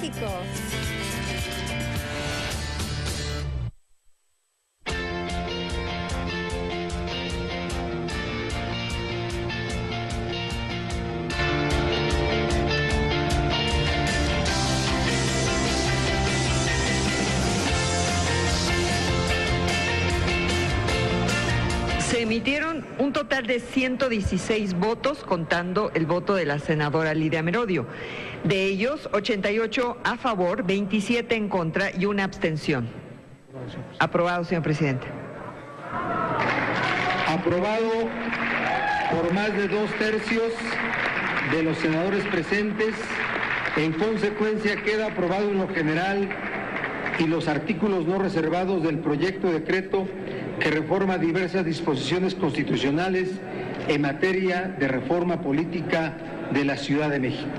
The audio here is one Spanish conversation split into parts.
México. Se emitieron un total de 116 votos, contando el voto de la senadora Lidia Merodio. De ellos, 88 a favor, 27 en contra y una abstención. Aprobado, señor presidente. Aprobado por más de 2/3 de los senadores presentes. En consecuencia, queda aprobado en lo general y los artículos no reservados del proyecto de decreto que reforma diversas disposiciones constitucionales en materia de reforma política de la Ciudad de México.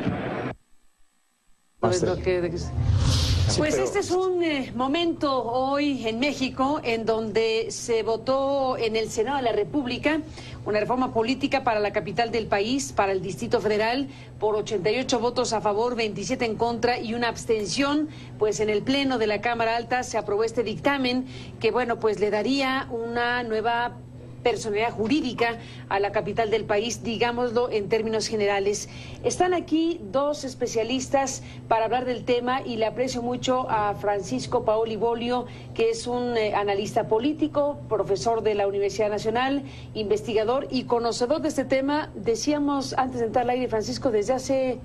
Pues este es un momento hoy en México en donde se votó en el Senado de la República una reforma política para la capital del país, para el Distrito Federal, por 88 votos a favor, 27 en contra y una abstención. Pues en el Pleno de la Cámara Alta se aprobó este dictamen que, bueno, pues le daría una nueva personalidad jurídica a la capital del país, digámoslo en términos generales. Están aquí dos especialistas para hablar del tema y le aprecio mucho a Francisco Paoli Bolio, que es un analista político, profesor de la Universidad Nacional, investigador y conocedor de este tema. Decíamos antes de entrar al aire, Francisco, desde hace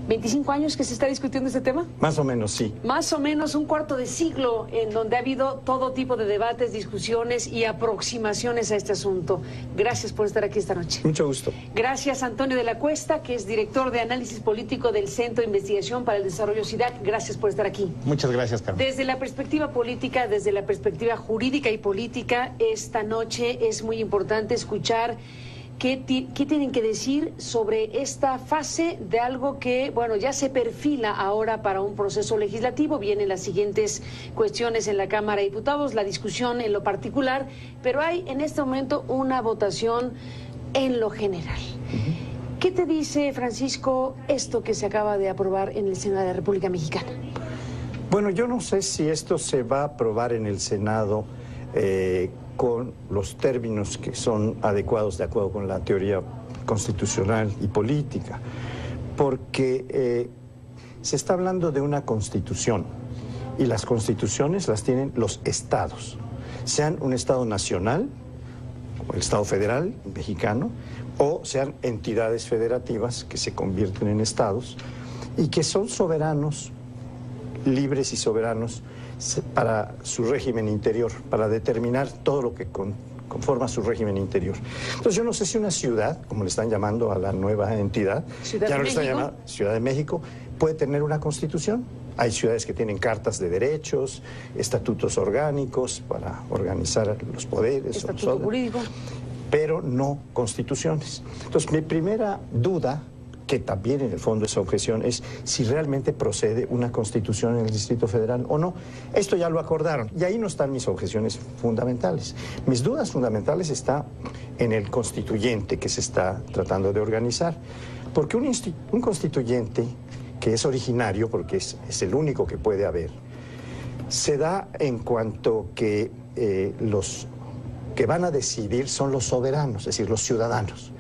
25 años que se está discutiendo este tema. Más o menos, sí. Más o menos un cuarto de siglo en donde ha habido todo tipo de debates, discusiones y aproximaciones a este asunto. Gracias por estar aquí esta noche. Mucho gusto. Gracias, Antonio de la Cuesta, que es director de análisis político del Centro de Investigación para el Desarrollo CIDAC. Gracias por estar aquí. Muchas gracias, Carmen. Desde la perspectiva política, desde la perspectiva jurídica y política, esta noche es muy importante escuchar ¿Qué tienen que decir sobre esta fase de algo que, bueno, ya se perfila ahora para un proceso legislativo? Vienen las siguientes cuestiones en la Cámara de Diputados, la discusión en lo particular, pero hay en este momento una votación en lo general. ¿Qué te dice, Francisco, esto que se acaba de aprobar en el Senado de la República Mexicana? Bueno, yo no sé si esto se va a aprobar en el Senado con los términos que son adecuados de acuerdo con la teoría constitucional y política, porque se está hablando de una constitución y las constituciones las tienen los estados, sean un estado nacional, como el Estado Federal mexicano, o sean entidades federativas que se convierten en estados y que son soberanos, libres y soberanos para su régimen interior, para determinar todo lo que conforma su régimen interior. Entonces yo no sé si una ciudad, como le están llamando a la nueva entidad, ya no le están llamando Ciudad de México, puede tener una constitución. Hay ciudades que tienen cartas de derechos, estatutos orgánicos para organizar los poderes. Estatuto jurídico. Pero no constituciones. Entonces mi primera duda, que también en el fondo esa objeción, es si realmente procede una constitución en el Distrito Federal o no. Esto ya lo acordaron y ahí no están mis objeciones fundamentales. Mis dudas fundamentales están en el constituyente que se está tratando de organizar, porque un constituyente que es originario, porque es el único que puede haber, se da en cuanto que los que van a decidir son los soberanos, es decir, los ciudadanos.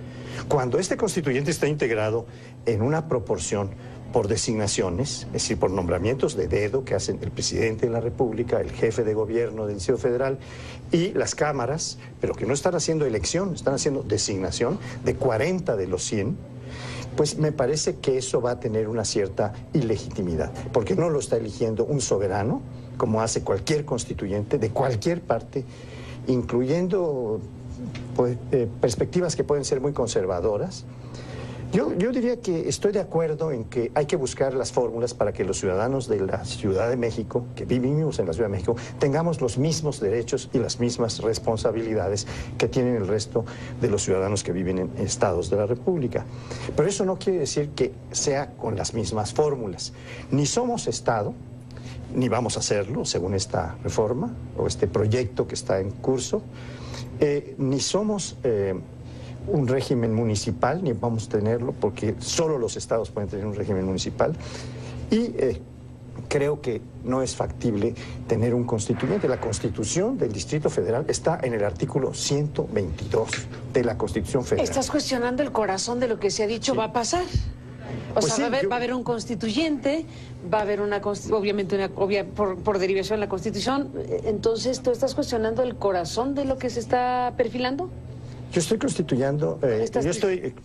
Cuando este constituyente está integrado en una proporción por designaciones, es decir, por nombramientos de dedo que hacen el presidente de la República, el jefe de gobierno del Distrito Federal y las cámaras, pero que no están haciendo elección, están haciendo designación de 40 de los 100, pues me parece que eso va a tener una cierta ilegitimidad, porque no lo está eligiendo un soberano, como hace cualquier constituyente de cualquier parte, incluyendo pues, perspectivas que pueden ser muy conservadoras. Yo diría que estoy de acuerdo en que hay que buscar las fórmulas para que los ciudadanos de la Ciudad de México, que vivimos en la Ciudad de México, tengamos los mismos derechos y las mismas responsabilidades que tienen el resto de los ciudadanos que viven en estados de la República. Pero eso no quiere decir que sea con las mismas fórmulas. Ni somos Estado, ni vamos a hacerlo, según esta reforma o este proyecto que está en curso, ni somos un régimen municipal, ni vamos a tenerlo, porque solo los estados pueden tener un régimen municipal, y creo que no es factible tener un constituyente. La Constitución del Distrito Federal está en el artículo 122 de la Constitución Federal. ¿Estás cuestionando el corazón de lo que se ha dicho va a pasar? O sea, sí, va a haber un constituyente, va a haber obviamente por derivación de la Constitución. Entonces, ¿tú estás cuestionando el corazón de lo que se está perfilando? Yo estoy constituyendo, yo estoy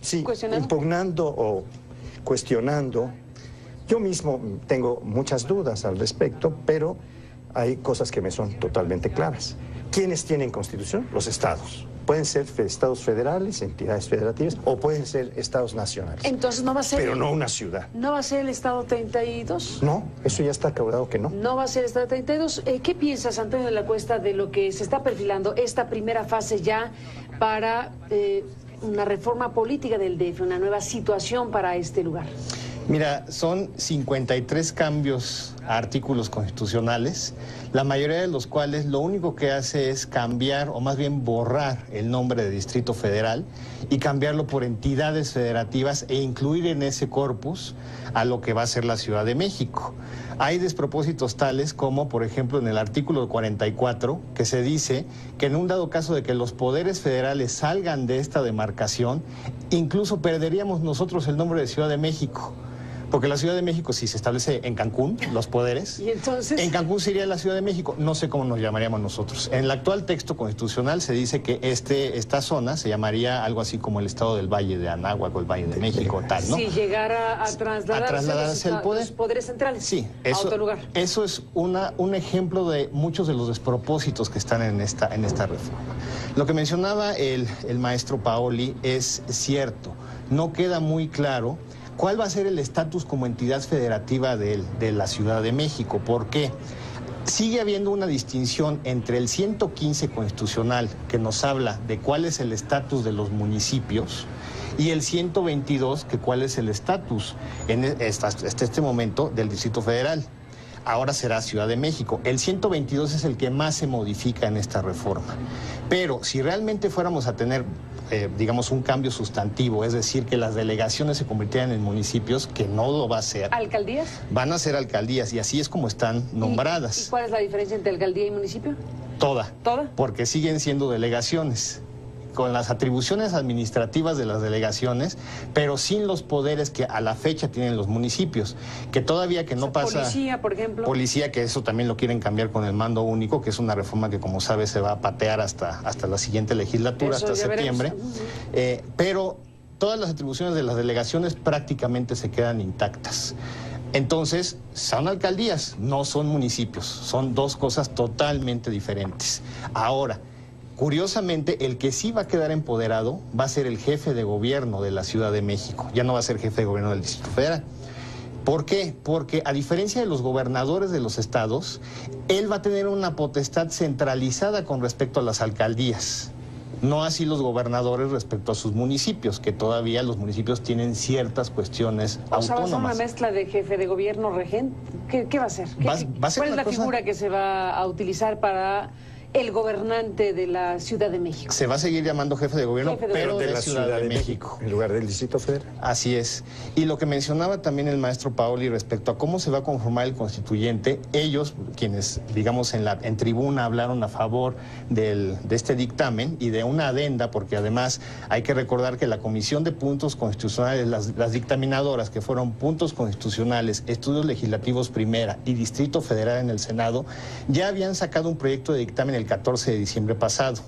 impugnando o cuestionando. Yo mismo tengo muchas dudas al respecto, pero hay cosas que me son totalmente claras. ¿Quiénes tienen constitución? Los estados. Pueden ser estados federales, entidades federativas, o pueden ser estados nacionales. Entonces no va a ser... Pero no una ciudad. ¿No va a ser el estado 32? No, eso ya está acordado que no. No va a ser el estado 32. ¿Qué piensas, Antonio de la Cuesta, de lo que se está perfilando esta primera fase ya para una reforma política del DF, una nueva situación para este lugar? Mira, son 53 cambios a artículos constitucionales, la mayoría de los cuales lo único que hace es cambiar, o más bien borrar el nombre de Distrito Federal y cambiarlo por entidades federativas e incluir en ese corpus a lo que va a ser la Ciudad de México. Hay despropósitos tales como, por ejemplo, en el artículo 44, que se dice que en un dado caso de que los poderes federales salgan de esta demarcación, incluso perderíamos nosotros el nombre de Ciudad de México. Porque la Ciudad de México, si se establece en Cancún, los poderes, ¿y entonces? En Cancún sería la Ciudad de México. No sé cómo nos llamaríamos nosotros. En el actual texto constitucional se dice que esta zona se llamaría algo así como el estado del Valle de Anáhuac o el Valle de México, tal, ¿no? Si llegara a trasladarse el poder. Los poderes centrales sí, a otro lugar. Eso es un ejemplo de muchos de los despropósitos que están en esta reforma. Lo que mencionaba el maestro Paoli es cierto. No queda muy claro ¿cuál va a ser el estatus como entidad federativa de la Ciudad de México? ¿Por qué? Sigue habiendo una distinción entre el 115 constitucional, que nos habla de cuál es el estatus de los municipios, y el 122, que cuál es el estatus hasta este momento del Distrito Federal. Ahora será Ciudad de México. El 122 es el que más se modifica en esta reforma. Pero si realmente fuéramos a tener, digamos, un cambio sustantivo, es decir, que las delegaciones se convirtieran en municipios, que no lo va a ser. ¿Alcaldías? Van a ser alcaldías y así es como están nombradas. ¿Y cuál es la diferencia entre alcaldía y municipio? Toda. ¿Toda? Porque siguen siendo delegaciones, con las atribuciones administrativas de las delegaciones, pero sin los poderes que a la fecha tienen los municipios, que todavía que no pasa... Policía, por ejemplo. Policía, que eso también lo quieren cambiar con el mando único, que es una reforma que, como sabes, se va a patear hasta la siguiente legislatura, eso hasta septiembre. Pero todas las atribuciones de las delegaciones prácticamente se quedan intactas. Entonces, son alcaldías, no son municipios, son dos cosas totalmente diferentes. Ahora, curiosamente, el que sí va a quedar empoderado va a ser el jefe de gobierno de la Ciudad de México, ya no va a ser jefe de gobierno del Distrito Federal. ¿Por qué? Porque a diferencia de los gobernadores de los estados, él va a tener una potestad centralizada con respecto a las alcaldías. No así los gobernadores respecto a sus municipios, que todavía los municipios tienen ciertas cuestiones autónomas. O sea, ¿va a ser una mezcla de jefe de gobierno, regente? ¿Qué va a ser? Va a ser ¿Cuál es la figura que se va a utilizar para el gobernante de la Ciudad de México? Se va a seguir llamando jefe de gobierno, pero de la Ciudad de México, en lugar del Distrito Federal. Así es. Y lo que mencionaba también el maestro Paoli respecto a cómo se va a conformar el constituyente, ellos, quienes, digamos, en tribuna hablaron a favor de este dictamen y de una adenda, porque además hay que recordar que la Comisión de Puntos Constitucionales, las dictaminadoras, que fueron Puntos Constitucionales, Estudios Legislativos Primera y Distrito Federal en el Senado, ya habían sacado un proyecto de dictamen el 14 de diciembre pasado,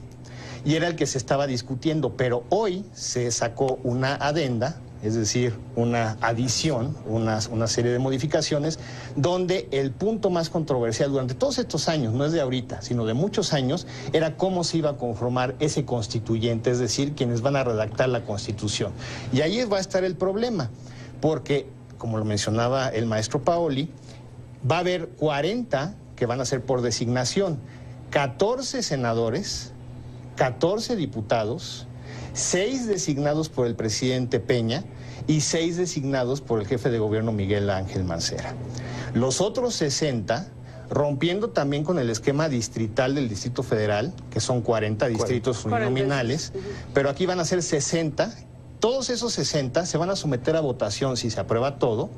y era el que se estaba discutiendo, pero hoy se sacó una adenda, es decir, una adición, una serie de modificaciones, donde el punto más controversial durante todos estos años, no es de ahorita, sino de muchos años, era cómo se iba a conformar ese constituyente, es decir, quienes van a redactar la Constitución. Y ahí va a estar el problema, porque, como lo mencionaba el maestro Paoli, va a haber 40 que van a ser por designación, 14 senadores, 14 diputados, 6 designados por el presidente Peña y 6 designados por el jefe de gobierno Miguel Ángel Mancera. Los otros 60, rompiendo también con el esquema distrital del Distrito Federal, que son 40 distritos uninominales, pero aquí van a ser 60. Todos esos 60 se van a someter a votación si se aprueba todo,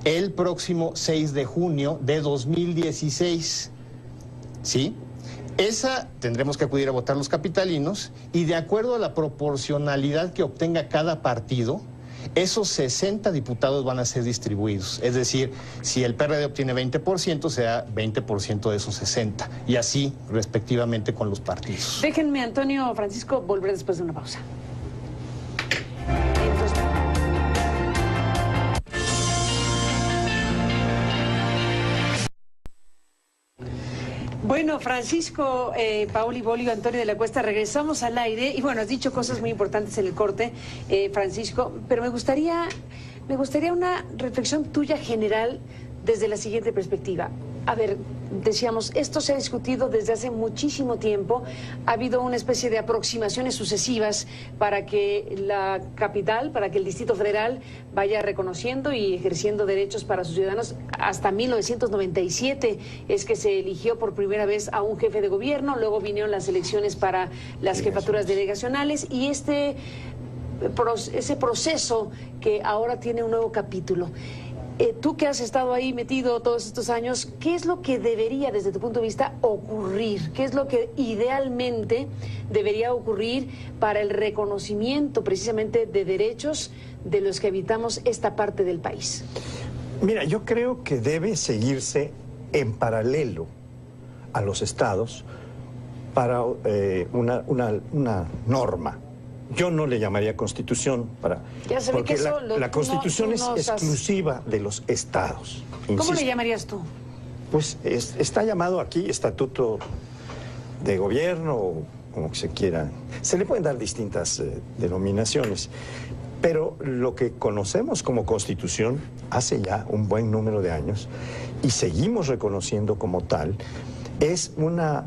el próximo 6 de junio de 2016. ¿Sí? Esa tendremos que acudir a votar los capitalinos y de acuerdo a la proporcionalidad que obtenga cada partido, esos 60 diputados van a ser distribuidos. Es decir, si el PRD obtiene 20%, será 20% de esos 60. Y así, respectivamente, con los partidos. Déjenme, Antonio Francisco, volver después de una pausa. Bueno, Francisco, Paoli Bolio, Antonio de la Cuesta, regresamos al aire y bueno, has dicho cosas muy importantes en el corte, Francisco, pero me gustaría una reflexión tuya general desde la siguiente perspectiva. A ver, decíamos, esto se ha discutido desde hace muchísimo tiempo, ha habido una especie de aproximaciones sucesivas para que la capital, para que el Distrito Federal vaya reconociendo y ejerciendo derechos para sus ciudadanos. Hasta 1997 es que se eligió por primera vez a un jefe de gobierno, luego vinieron las elecciones para las jefaturas delegacionales y ese proceso que ahora tiene un nuevo capítulo. Tú que has estado ahí metido todos estos años, ¿qué es lo que debería, desde tu punto de vista, ocurrir? ¿Qué es lo que idealmente debería ocurrir para el reconocimiento precisamente de derechos de los que habitamos esta parte del país? Mira, yo creo que debe seguirse en paralelo a los estados para una norma. Yo no le llamaría constitución porque la constitución es exclusiva de los estados. Insisto. ¿Cómo le llamarías tú? Pues está llamado aquí estatuto de gobierno o como que se quiera. Se le pueden dar distintas denominaciones, pero lo que conocemos como constitución hace ya un buen número de años y seguimos reconociendo como tal, es una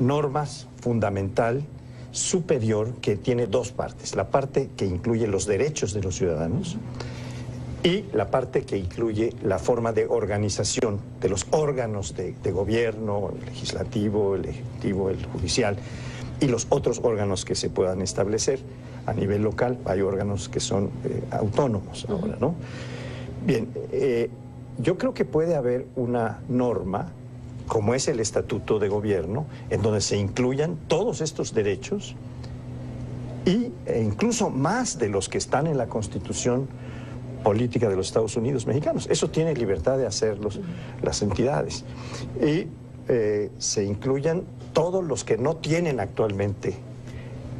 norma fundamental superior que tiene dos partes, la parte que incluye los derechos de los ciudadanos y la parte que incluye la forma de organización de los órganos de gobierno, el legislativo, el ejecutivo, el judicial y los otros órganos que se puedan establecer a nivel local. Hay órganos que son autónomos ahora, ¿no? Bien, yo creo que puede haber una norma como es el Estatuto de Gobierno, en donde se incluyan todos estos derechos e incluso más de los que están en la Constitución Política de los Estados Unidos Mexicanos. Eso tiene libertad de hacerlos las entidades. Y se incluyan todos los que no tienen actualmente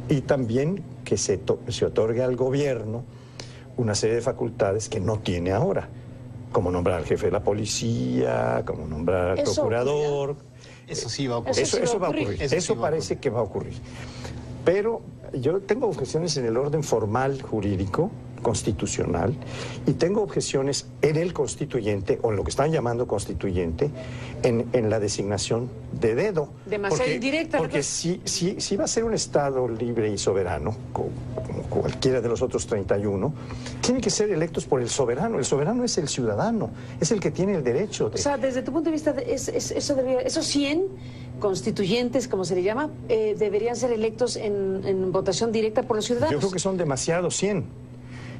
y también que se otorgue al gobierno una serie de facultades que no tiene ahora, como nombrar al jefe de la policía, como nombrar al procurador. Eso sí va a ocurrir. Eso va a ocurrir. Eso parece que va a ocurrir. Pero yo tengo objeciones en el orden formal jurídico, constitucional, y tengo objeciones en el constituyente, o en lo que están llamando constituyente, en la designación de dedo. Demasiado indirecta. Porque si va a ser un Estado libre y soberano, como cualquiera de los otros 31, tienen que ser electos por el soberano. El soberano es el ciudadano, es el que tiene el derecho de... O sea, desde tu punto de vista, esos 100 constituyentes, como se le llama, deberían ser electos en votación directa por los ciudadanos. Yo creo que son demasiados 100.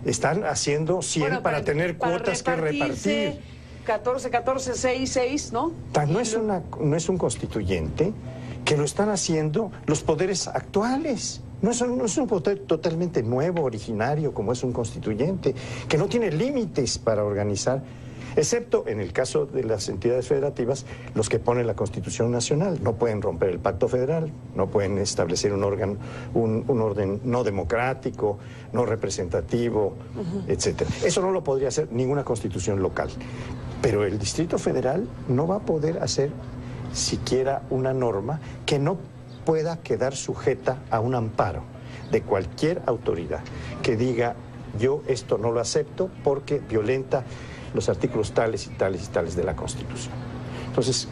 Están haciendo 100 para tener cuotas que repartir. 14, 6, 6, ¿no? No es un constituyente, que lo están haciendo los poderes actuales. No es un poder totalmente nuevo, originario, como es un constituyente, que no tiene límites para organizar, excepto en el caso de las entidades federativas, los que ponen la Constitución Nacional. No pueden romper el Pacto Federal, no pueden establecer un orden no democrático, no representativo, etcétera. Eso no lo podría hacer ninguna constitución local. Pero el Distrito Federal no va a poder hacer siquiera una norma que no pueda quedar sujeta a un amparo de cualquier autoridad que diga: yo esto no lo acepto porque violenta los artículos tales y tales y tales de la Constitución. Entonces,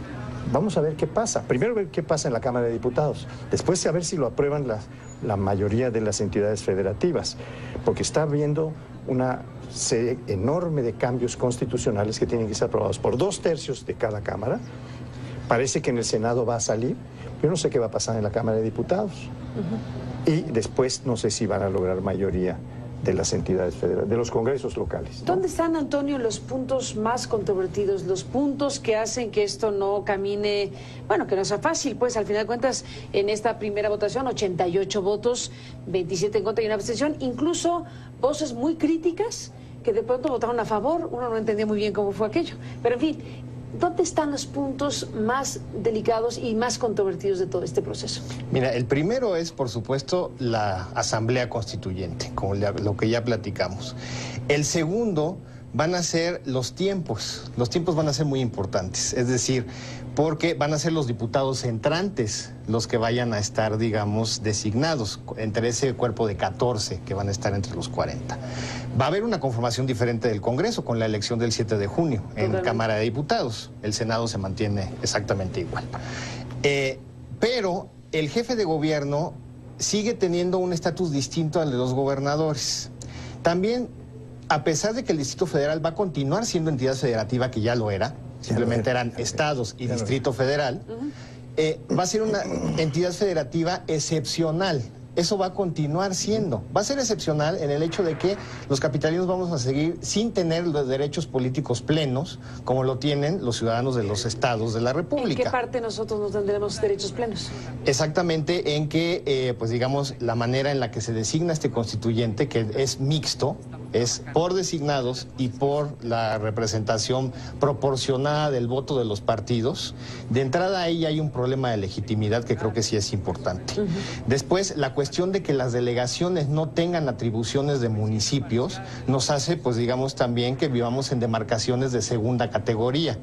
vamos a ver qué pasa. Primero ver qué pasa en la Cámara de Diputados, después a ver si lo aprueban la mayoría de las entidades federativas, porque está habiendo una serie enorme de cambios constitucionales que tienen que ser aprobados por 2/3 de cada Cámara. Parece que en el Senado va a salir. Yo no sé qué va a pasar en la Cámara de Diputados. Y después no sé si van a lograr mayoría de las entidades federales, de los congresos locales, ¿no? ¿Dónde están, Antonio, los puntos más controvertidos, los puntos que hacen que esto no camine, bueno, que no sea fácil? Pues al final de cuentas, en esta primera votación, 88 votos, 27 en contra y una abstención, incluso voces muy críticas que de pronto votaron a favor, uno no entendía muy bien cómo fue aquello. Pero en fin, ¿dónde están los puntos más delicados y más controvertidos de todo este proceso? Mira, el primero es, por supuesto, la Asamblea Constituyente, como lo que ya platicamos. El segundo van a ser los tiempos. Los tiempos van a ser muy importantes, es decir, porque van a ser los diputados entrantes los que vayan a estar, digamos, designados entre ese cuerpo de 14 que van a estar entre los 40. Va a haber una conformación diferente del Congreso con la elección del 7 de junio en Cámara de Diputados. El Senado se mantiene exactamente igual. Pero el jefe de gobierno sigue teniendo un estatus distinto al de los gobernadores. También, a pesar de que el Distrito Federal va a continuar siendo entidad federativa, que ya lo era, simplemente eran estados y Distrito Federal, va a ser una entidad federativa excepcional. Eso va a continuar siendo. Va a ser excepcional en el hecho de que los capitalinos vamos a seguir sin tener los derechos políticos plenos como lo tienen los ciudadanos de los estados de la República. ¿En qué parte nosotros no tendremos derechos plenos? Exactamente en que, pues digamos, la manera en la que se designa este constituyente, que es mixto, es por designados y por la representación proporcionada del voto de los partidos. De entrada ahí hay un problema de legitimidad que creo que sí es importante. Después, la cuestión de que las delegaciones no tengan atribuciones de municipios nos hace, pues digamos, también que vivamos en demarcaciones de segunda categoría.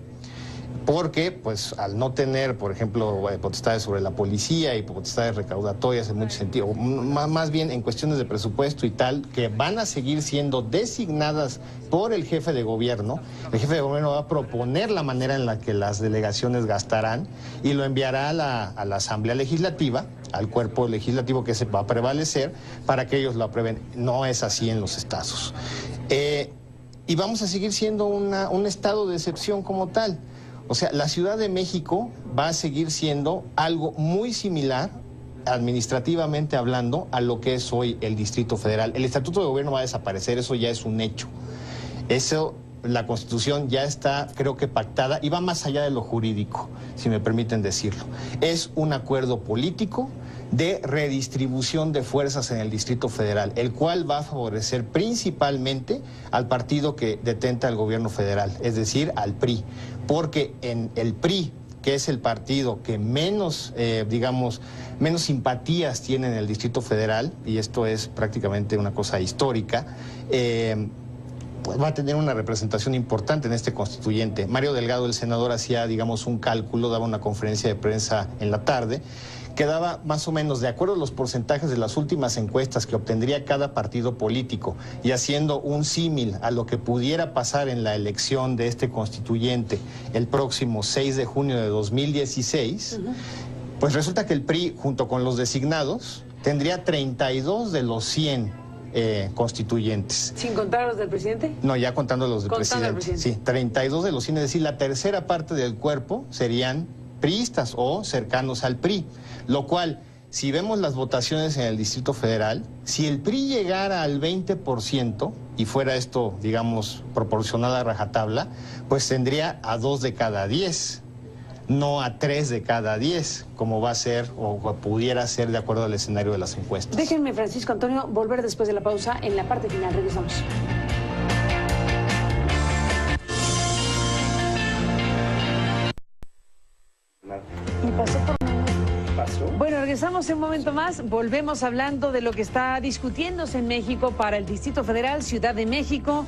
Porque, pues, al no tener, por ejemplo, potestades sobre la policía y potestades recaudatorias en mucho sentido, más bien en cuestiones de presupuesto y tal, que van a seguir siendo designadas por el jefe de gobierno, el jefe de gobierno va a proponer la manera en la que las delegaciones gastarán y lo enviará a la Asamblea Legislativa, al cuerpo legislativo que se va a prevalecer para que ellos lo aprueben. No es así en los estados. Y vamos a seguir siendo un estado de excepción como tal. O sea, la Ciudad de México va a seguir siendo algo muy similar, administrativamente hablando, a lo que es hoy el Distrito Federal. El Estatuto de Gobierno va a desaparecer, eso ya es un hecho. Eso, la Constitución ya está, creo que pactada, y va más allá de lo jurídico, si me permiten decirlo. Es un acuerdo político de redistribución de fuerzas en el Distrito Federal, el cual va a favorecer principalmente al partido que detenta el gobierno federal, es decir, al PRI, porque en el PRI, que es el partido que menos, digamos, menos simpatías tiene en el Distrito Federal, y esto es prácticamente una cosa histórica, pues va a tener una representación importante en este constituyente. Mario Delgado, el senador, hacía, digamos, un cálculo, daba una conferencia de prensa en la tarde, que daba más o menos, de acuerdo a los porcentajes de las últimas encuestas que obtendría cada partido político y haciendo un símil a lo que pudiera pasar en la elección de este constituyente el próximo 6 de junio de 2016, pues resulta que el PRI, junto con los designados, tendría 32 de los 100 constituyentes. ¿Sin contar los del presidente? No, ya contando los del presidente. Sí, 32 de los 100, es decir, la tercera parte del cuerpo serían priistas o cercanos al PRI, lo cual, si vemos las votaciones en el Distrito Federal, si el PRI llegara al 20% y fuera esto, digamos, proporcional a rajatabla, pues tendría a 2 de cada 10, no a 3 de cada 10, como va a ser o pudiera ser de acuerdo al escenario de las encuestas. Déjenme, Francisco Antonio, volver después de la pausa en la parte final. Regresamos. Y pasó por... Bueno, regresamos en un momento más. Volvemos hablando de lo que está discutiéndose en México para el Distrito Federal, Ciudad de México.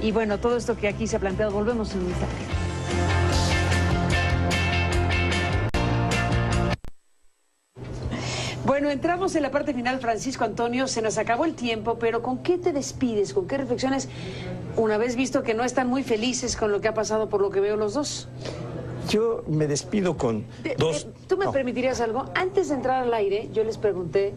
Y bueno, todo esto que aquí se ha planteado. Volvemos en un instante. Bueno, entramos en la parte final, Francisco Antonio. Se nos acabó el tiempo, pero ¿con qué te despides? ¿Con qué reflexiones? Una vez visto que no están muy felices con lo que ha pasado, por lo que veo los dos. Yo me despido con dos... ¿Tú me permitirías algo? Antes de entrar al aire, yo les pregunté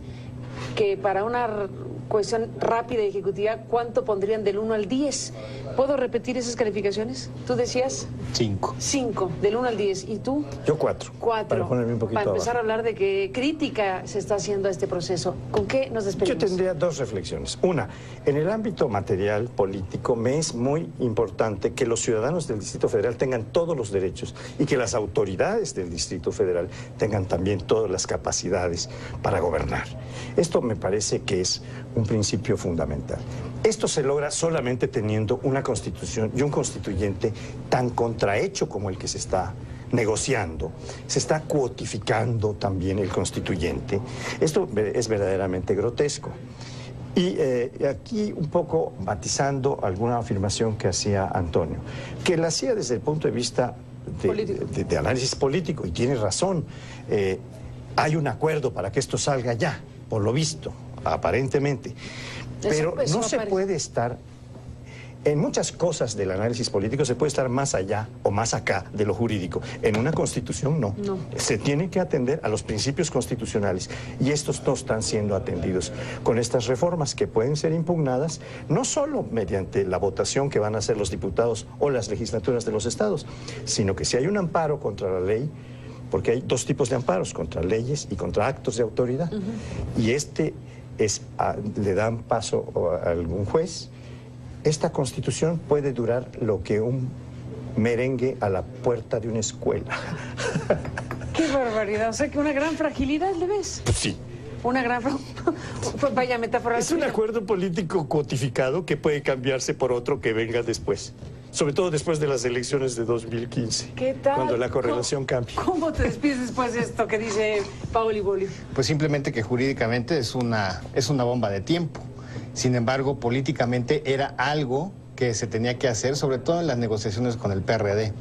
que para una cuestión rápida y ejecutiva, ¿cuánto pondrían del 1 al 10? ¿Puedo repetir esas calificaciones? ¿Tú decías? 5. 5, del 1 al 10. ¿Y tú? Yo 4. 4. Para ponerme un poquito Para empezar abajo. a hablar de qué crítica se está haciendo a este proceso. ¿Con qué nos despedimos? Yo tendría dos reflexiones. Una, en el ámbito material, político, me es muy importante que los ciudadanos del Distrito Federal tengan todos los derechos y que las autoridades del Distrito Federal tengan también todas las capacidades para gobernar. Esto me parece que es un principio fundamental. Esto se logra solamente teniendo una constitución y un constituyente tan contrahecho como el que se está negociando. Se está cuotificando también el constituyente. Esto es verdaderamente grotesco. Y aquí un poco matizando alguna afirmación que hacía Antonio, que la hacía desde el punto de vista de análisis político, y tiene razón. Hay un acuerdo para que esto salga ya, por lo visto, aparentemente. Pero no se puede estar, en muchas cosas del análisis político se puede estar más allá o más acá de lo jurídico. En una constitución no. Se tiene que atender a los principios constitucionales y estos no están siendo atendidos con estas reformas que pueden ser impugnadas no solo mediante la votación que van a hacer los diputados o las legislaturas de los estados, sino que si hay un amparo contra la ley, porque hay dos tipos de amparos, contra leyes y contra actos de autoridad. Y le dan paso a algún juez. Esta constitución puede durar lo que un merengue a la puerta de una escuela. ¡Qué barbaridad! O sea, que una gran fragilidad, ¿le ves? Pues sí. Una gran... Vaya metáfora. Es un acuerdo político codificado que puede cambiarse por otro que venga después. Sobre todo después de las elecciones de 2015. ¿Qué tal? Cuando la correlación cambie. ¿Cómo te despides después de esto que dice Paoli Bolio? Pues simplemente que jurídicamente es una bomba de tiempo. Sin embargo, políticamente era algo que se tenía que hacer, sobre todo en las negociaciones con el PRD.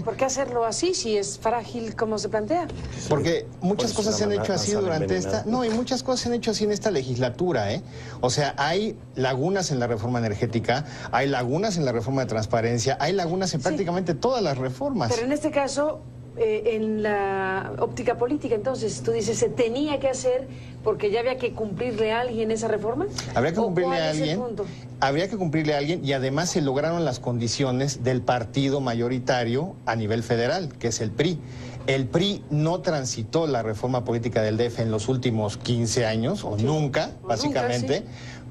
¿Por qué hacerlo así si es frágil como se plantea? Porque muchas cosas se han hecho así durante esta... No, y muchas cosas se han hecho así en esta legislatura, ¿eh? O sea, hay lagunas en la reforma energética, hay lagunas en la reforma de transparencia, hay lagunas en prácticamente todas las reformas. Pero en este caso, en la óptica política, entonces, tú dices, ¿se tenía que hacer porque ya había que cumplirle a alguien esa reforma? Habría que cumplirle a alguien. Habría que cumplirle a alguien y además se lograron las condiciones del partido mayoritario a nivel federal, que es el PRI. El PRI no transitó la reforma política del DF en los últimos 15 años, o nunca, básicamente,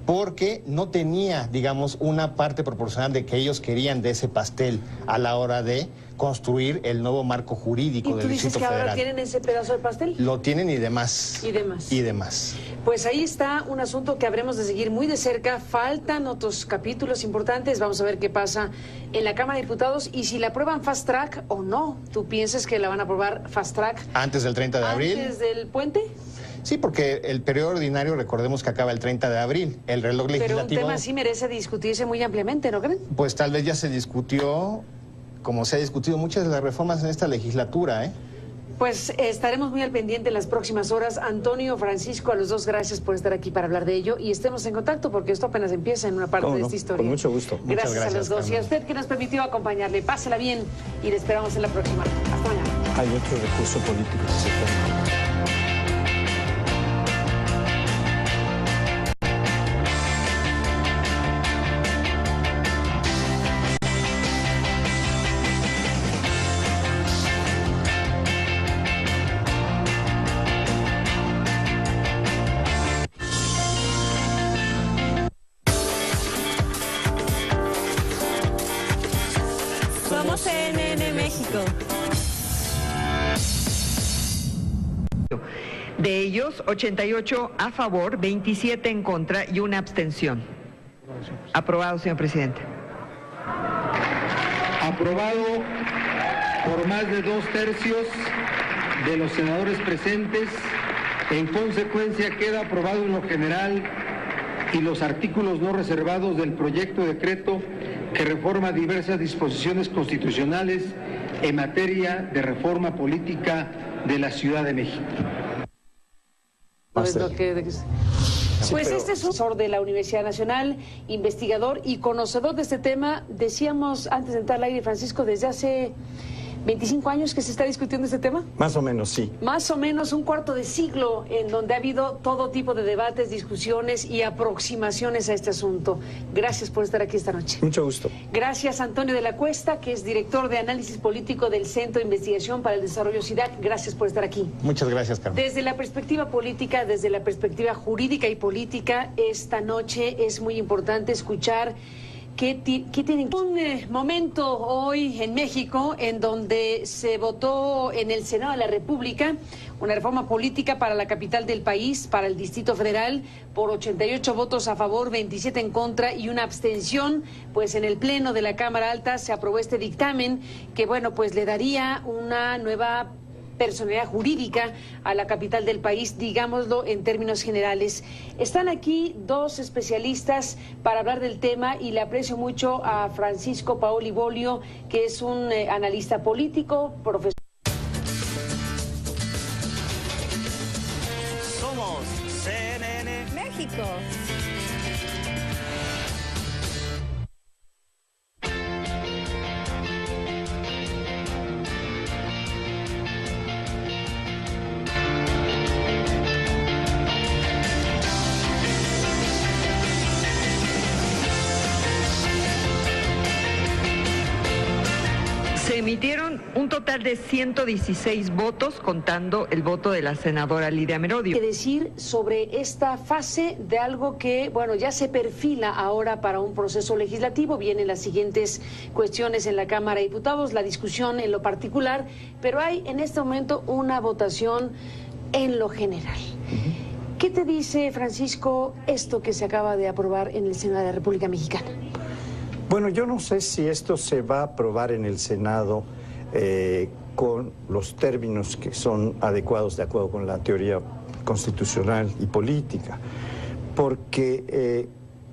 porque no tenía, digamos, una parte proporcional de que ellos querían de ese pastel a la hora de construir el nuevo marco jurídico del Distrito Federal. ¿Y tú dices que ahora tienen ese pedazo de pastel? Lo tienen y demás. Y demás. Y demás. Pues ahí está un asunto que habremos de seguir muy de cerca. Faltan otros capítulos importantes. Vamos a ver qué pasa en la Cámara de Diputados y si la aprueban fast track o no. ¿Tú piensas que la van a aprobar fast track? ¿Antes del 30 de abril? ¿Antes del puente? Sí, porque el periodo ordinario, recordemos que acaba el 30 de abril. El reloj legislativo... Pero un tema así merece discutirse muy ampliamente, ¿no creen? Pues tal vez ya se discutió, como se ha discutido muchas de las reformas en esta legislatura, ¿eh? Pues estaremos muy al pendiente en las próximas horas. Antonio, Francisco, a los dos, gracias por estar aquí para hablar de ello y estemos en contacto porque esto apenas empieza en una parte de esta historia. Con mucho gusto. Gracias a los dos. Carmen. Y a usted que nos permitió acompañarle. Pásela bien y le esperamos en la próxima. Hasta mañana. Hay otro recurso político que se toma. Somos CNN México. De ellos, 88 a favor, 27 en contra y una abstención. Aprobado, señor presidente. Aprobado por más de 2/3 de los senadores presentes. En consecuencia, queda aprobado en lo general y los artículos no reservados del proyecto de decreto que reforma diversas disposiciones constitucionales en materia de reforma política de la Ciudad de México. Pues este es un profesor de la Universidad Nacional, investigador y conocedor de este tema. Decíamos antes de entrar al aire, Francisco, desde hace ¿25 años que se está discutiendo este tema? Más o menos, sí. Más o menos un cuarto de siglo en donde ha habido todo tipo de debates, discusiones y aproximaciones a este asunto. Gracias por estar aquí esta noche. Mucho gusto. Gracias, Antonio de la Cuesta, que es director de análisis político del Centro de Investigación para el Desarrollo CIDAC. Gracias por estar aquí. Muchas gracias, Carmen. Desde la perspectiva política, desde la perspectiva jurídica y política, esta noche es muy importante escuchar ¿qué tienen? Un momento hoy en México en donde se votó en el Senado de la República una reforma política para la capital del país, para el Distrito Federal, por 88 votos a favor, 27 en contra y una abstención. Pues en el Pleno de la Cámara Alta se aprobó este dictamen que, bueno, pues le daría una nueva personalidad jurídica a la capital del país, digámoslo en términos generales. Están aquí dos especialistas para hablar del tema y le aprecio mucho a Francisco Paoli Bolio, que es un analista político, profesor. Somos CNN México. Se emitieron un total de 116 votos, contando el voto de la senadora Lidia Merodio. ¿Qué decir sobre esta fase de algo que, bueno, ya se perfila ahora para un proceso legislativo? Vienen las siguientes cuestiones en la Cámara de Diputados, la discusión en lo particular, pero hay en este momento una votación en lo general. ¿Qué te dice, Francisco, esto que se acaba de aprobar en el Senado de la República Mexicana? Bueno, yo no sé si esto se va a aprobar en el Senado con los términos que son adecuados de acuerdo con la teoría constitucional y política, porque